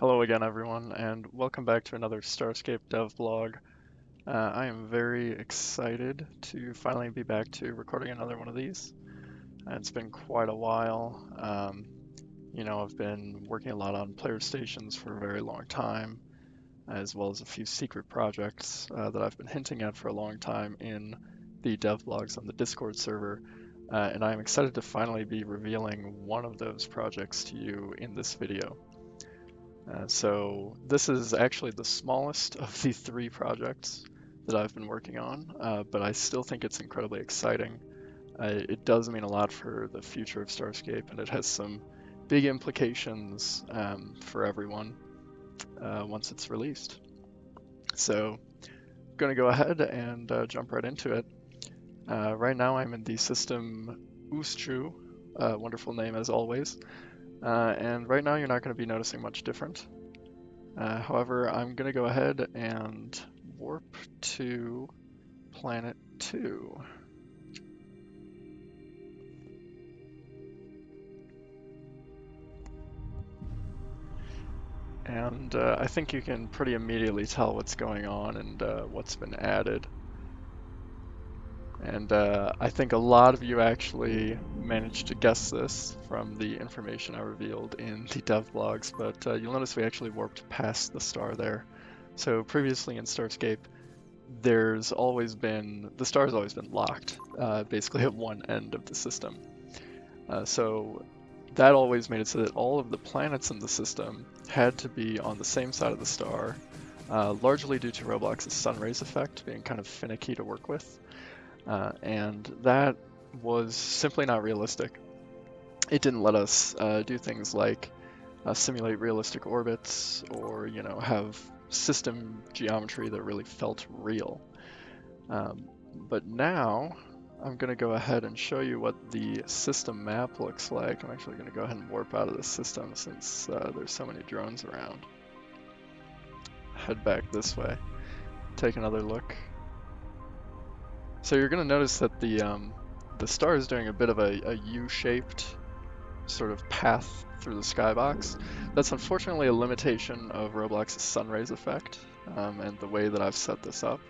Hello again, everyone, and welcome back to another Starscape dev blog. I am very excited to finally be back to recording another one of these. It's been quite a while. I've been working a lot on player stations for a very long time, as well as a few secret projects that I've been hinting at for a long time in the dev blogs on the Discord server. And I'm excited to finally be revealing one of those projects to you in this video. So this is actually the smallest of the three projects that I've been working on, but I still think it's incredibly exciting. It does mean a lot for the future of Starscape, and it has some big implications for everyone once it's released. So I'm going to go ahead and jump right into it. Right now I'm in the system Ustru, wonderful name as always, and right now you're not going to be noticing much different. However, I'm going to go ahead and warp to planet 2. And I think you can pretty immediately tell what's going on and what's been added. And I think a lot of you actually managed to guess this from the information I revealed in the dev blogs, but you'll notice we actually warped past the star there. So previously in Starscape, the star's always been locked, basically at one end of the system. So that always made it so that all of the planets in the system had to be on the same side of the star, largely due to Roblox's sunrays effect being kind of finicky to work with. And that was simply not realistic. It didn't let us do things like simulate realistic orbits or, have system geometry that really felt real. But now I'm going to go ahead and show you what the system map looks like. I'm actually going to go ahead and warp out of the system since there's so many drones around. Head back this way. Take another look. So you're going to notice that the star is doing a bit of a U-shaped sort of path through the skybox. That's unfortunately a limitation of Roblox's sunrays effect and the way that I've set this up.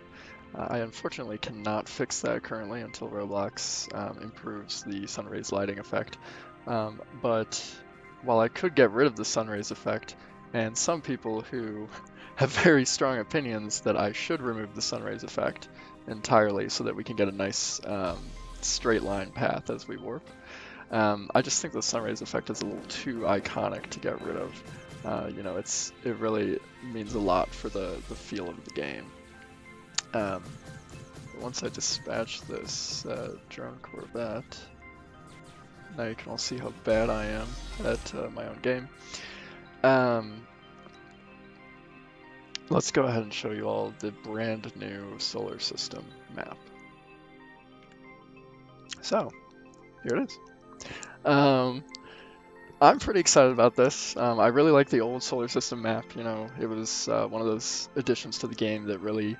I unfortunately cannot fix that currently until Roblox improves the sunrays lighting effect. But while I could get rid of the sunrays effect, and some people who have very strong opinions that I should remove the sunrays effect entirely so that we can get a nice straight line path as we warp. I just think the sunrays effect is a little too iconic to get rid of. It really means a lot for the feel of the game. Once I dispatch this drone Corvette, now you can all see how bad I am at my own game. Let's go ahead and show you all the brand new solar system map. So, here it is. I'm pretty excited about this. I really like the old solar system map. It was one of those additions to the game that really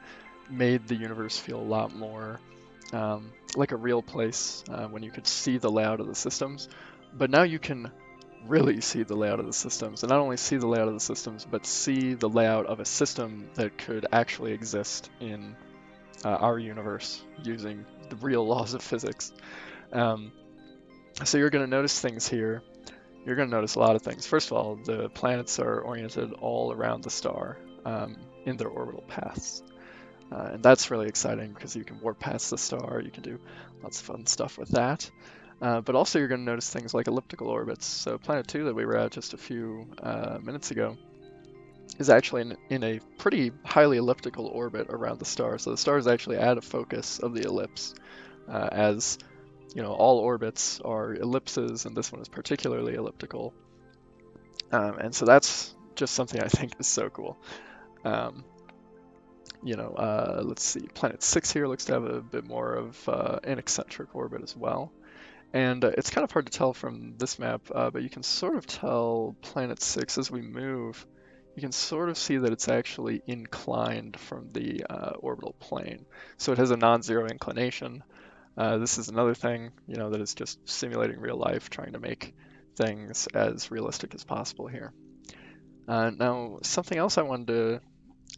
made the universe feel a lot more like a real place when you could see the layout of the systems. But now you can really see the layout of the systems, and not only see the layout of the systems, but see the layout of a system that could actually exist in our universe using the real laws of physics. So you're going to notice things here. You're going to notice a lot of things. First of all, the planets are oriented all around the star in their orbital paths. And that's really exciting because you can warp past the star, you can do lots of fun stuff with that. But also you're going to notice things like elliptical orbits. So Planet 2 that we were at just a few minutes ago is actually in a pretty highly elliptical orbit around the star. So the star is actually at a focus of the ellipse, as all orbits are ellipses, and this one is particularly elliptical. And so that's just something I think is so cool. Let's see, Planet 6 here looks to have a bit more of an eccentric orbit as well. And it's kind of hard to tell from this map, but you can sort of tell Planet 6 as we move. You can sort of see that it's actually inclined from the orbital plane. So it has a non-zero inclination. This is another thing, that is just simulating real life, trying to make things as realistic as possible here. Now, something else I wanted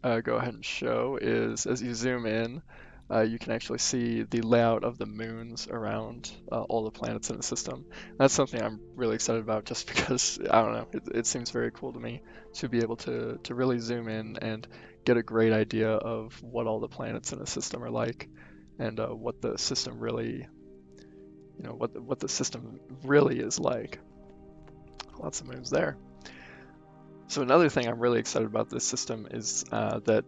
to go ahead and show is as you zoom in, you can actually see the layout of the moons around all the planets in the system. That's something I'm really excited about just because, I don't know, it seems very cool to me to be able to really zoom in and get a great idea of what all the planets in the system are like and what the system really, what the system really is like. Lots of moons there. So another thing I'm really excited about this system is that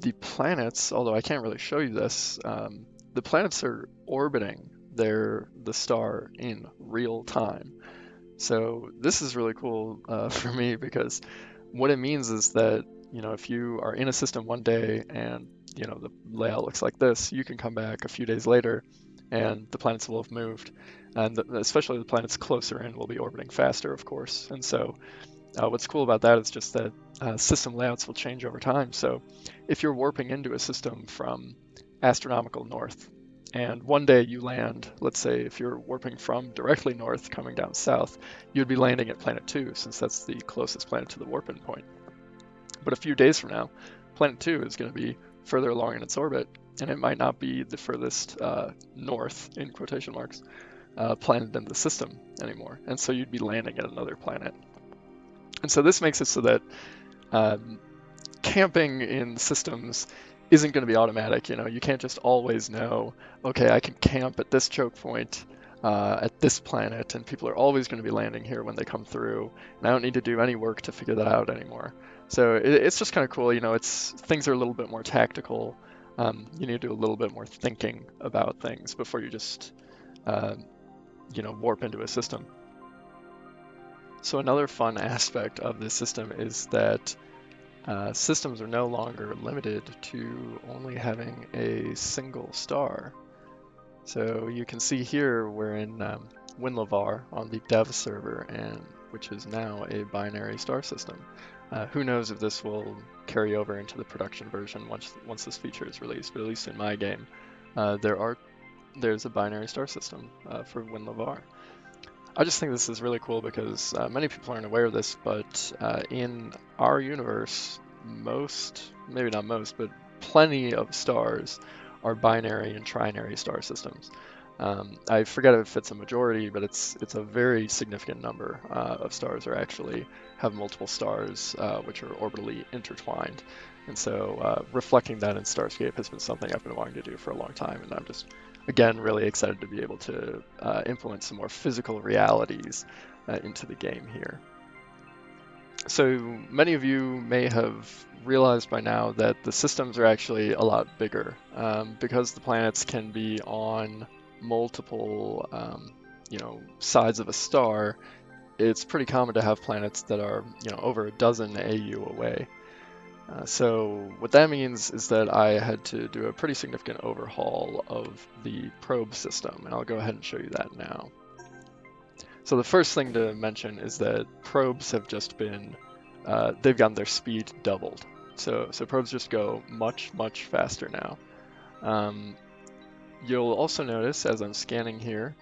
the planets, although I can't really show you this, the planets are orbiting the star in real time. So this is really cool for me because what it means is that, if you are in a system one day and, the layout looks like this, you can come back a few days later and the planets will have moved. And especially the planets closer in will be orbiting faster, of course. And so what's cool about that is just that system layouts will change over time. So if you're warping into a system from astronomical north, and one day you land, let's say if you're warping from directly north coming down south, you'd be landing at planet 2 since that's the closest planet to the warp in point. But a few days from now, planet 2 is going to be further along in its orbit, and it might not be the furthest north, in quotation marks, planet in the system anymore. And so you'd be landing at another planet. And so this makes it so that camping in systems isn't going to be automatic. You can't just always know, okay, I can camp at this choke point at this planet, and people are always going to be landing here when they come through, and I don't need to do any work to figure that out anymore. So it's just kind of cool. Things are a little bit more tactical. You need to do a little bit more thinking about things before you just, warp into a system. So another fun aspect of this system is that systems are no longer limited to only having a single star. So you can see here we're in WinLavar on the dev server, which is now a binary star system. Who knows if this will carry over into the production version once this feature is released, but at least in my game, there's a binary star system for WinLavar. I just think this is really cool because many people aren't aware of this, but in our universe, maybe not most, but plenty of stars are binary and trinary star systems. I forget if it's a majority, but it's a very significant number of stars actually have multiple stars which are orbitally intertwined. And so reflecting that in Starscape has been something I've been wanting to do for a long time, and I'm just, again, really excited to be able to implement some more physical realities into the game here. So many of you may have realized by now that the systems are actually a lot bigger because the planets can be on multiple sides of a star. It's pretty common to have planets that are over a dozen AU away. So what that means is that I had to do a pretty significant overhaul of the probe system, and I'll go ahead and show you that now. So the first thing to mention is that probes have just been, they've gotten their speed doubled. So probes just go much, much faster now. You'll also notice as I'm scanning here,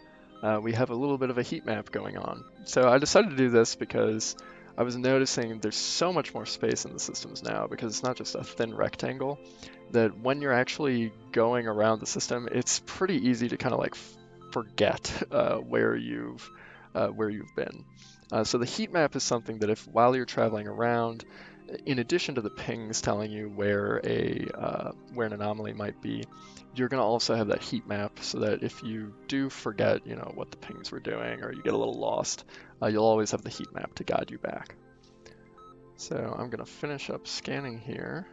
we have a little bit of a heat map going on. So I decided to do this because I was noticing there's so much more space in the systems now because it's not just a thin rectangle, that when you're actually going around the system, it's pretty easy to kind of like forget where you've been. So the heat map is something that while you're traveling around, in addition to the pings telling you where an anomaly might be, you're going to also have that heat map so that if you do forget, what the pings were doing or you get a little lost, you'll always have the heat map to guide you back. So I'm going to finish up scanning here.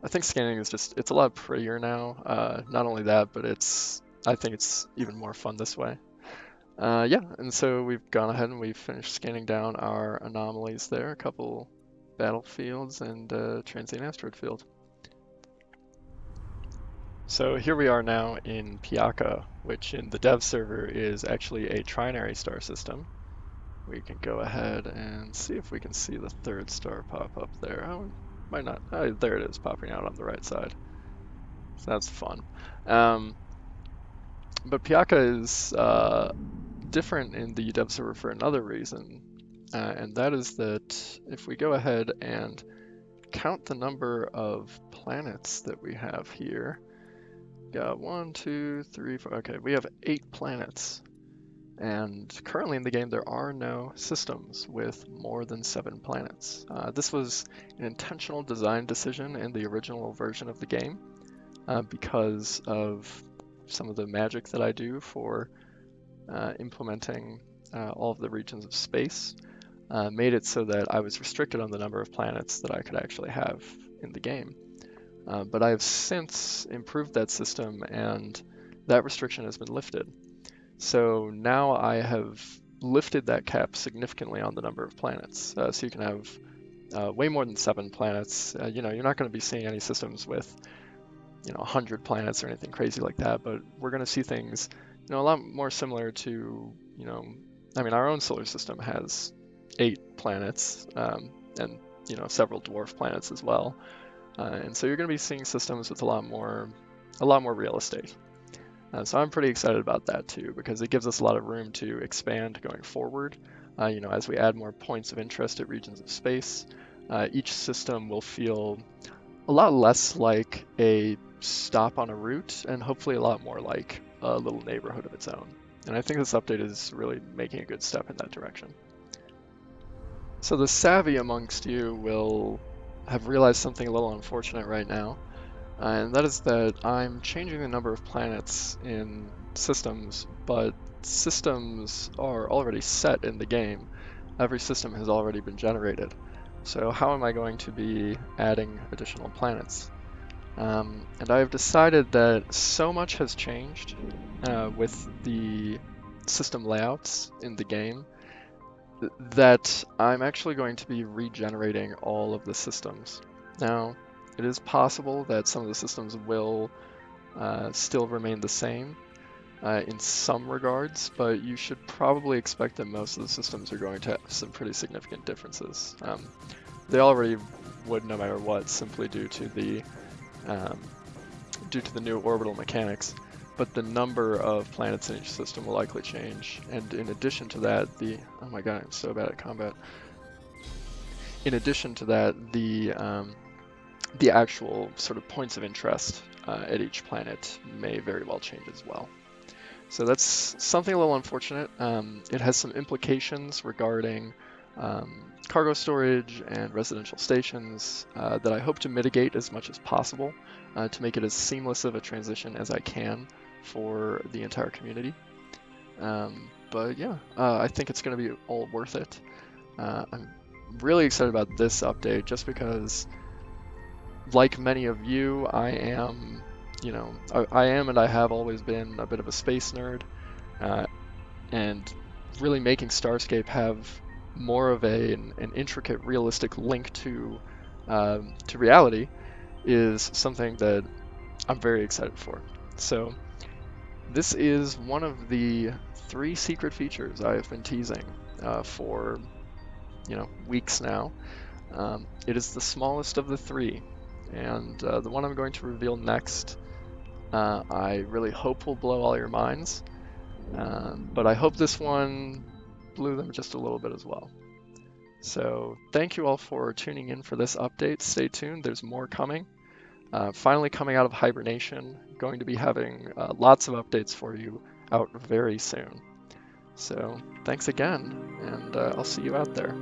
I think scanning is it's a lot prettier now. Not only that, but I think it's even more fun this way. Yeah, and so we've gone ahead and we've finished scanning down our anomalies there, a couple battlefields and a transient asteroid field. So here we are now in Piaka, which in the dev server is actually a trinary star system. We can go ahead and see if we can see the third star pop up there. Oh, might not. Oh, there it is, popping out on the right side. So that's fun. But Piaka is different in the dev server for another reason. and that is that if we go ahead and count the number of planets that we have here, got 1, 2, 3, 4, okay, we have 8 planets. And currently in the game, there are no systems with more than 7 planets. This was an intentional design decision in the original version of the game because of some of the magic that I do for implementing all of the regions of space. Made it so that I was restricted on the number of planets that I could actually have in the game. But I have since improved that system, and that restriction has been lifted. So now I have lifted that cap significantly on the number of planets. So you can have way more than 7 planets. You're not going to be seeing any systems with 100 planets or anything crazy like that, but we're going to see things a lot more similar to our own solar system has 8 planets, and several dwarf planets as well, and so you're going to be seeing systems with a lot more real estate. So I'm pretty excited about that too, because it gives us a lot of room to expand going forward. As we add more points of interest at regions of space, each system will feel a lot less like a stop on a route, and hopefully a lot more like a little neighborhood of its own. And I think this update is really making a good step in that direction. So the savvy amongst you will have realized something a little unfortunate right now, and that is that I'm changing the number of planets in systems, but systems are already set in the game. Every system has already been generated. So how am I going to be adding additional planets? And I've decided that so much has changed with the system layouts in the game that I'm actually going to be regenerating all of the systems. Now, it is possible that some of the systems will still remain the same in some regards, but you should probably expect that most of the systems are going to have some pretty significant differences. They already would no matter what, simply due to the new orbital mechanics, but the number of planets in each system will likely change. And in addition to that, oh my god, I'm so bad at combat. In addition to that, the actual sort of points of interest at each planet may very well change as well. So that's something a little unfortunate. It has some implications regarding cargo storage and residential stations that I hope to mitigate as much as possible to make it as seamless of a transition as I can for the entire community. But yeah, I think it's going to be all worth it. I'm really excited about this update just because, like many of you, I am and I have always been a bit of a space nerd, and really making Starscape have more of an intricate, realistic link to reality is something that I'm very excited for. So this is one of the 3 secret features I have been teasing for weeks now. It is the smallest of the 3, and the one I'm going to reveal next, I really hope will blow all your minds, but I hope this one blew them just a little bit as well. So thank you all for tuning in for this update. Stay tuned, there's more coming. Finally coming out of hibernation, going to be having lots of updates for you out very soon. So thanks again, and I'll see you out there.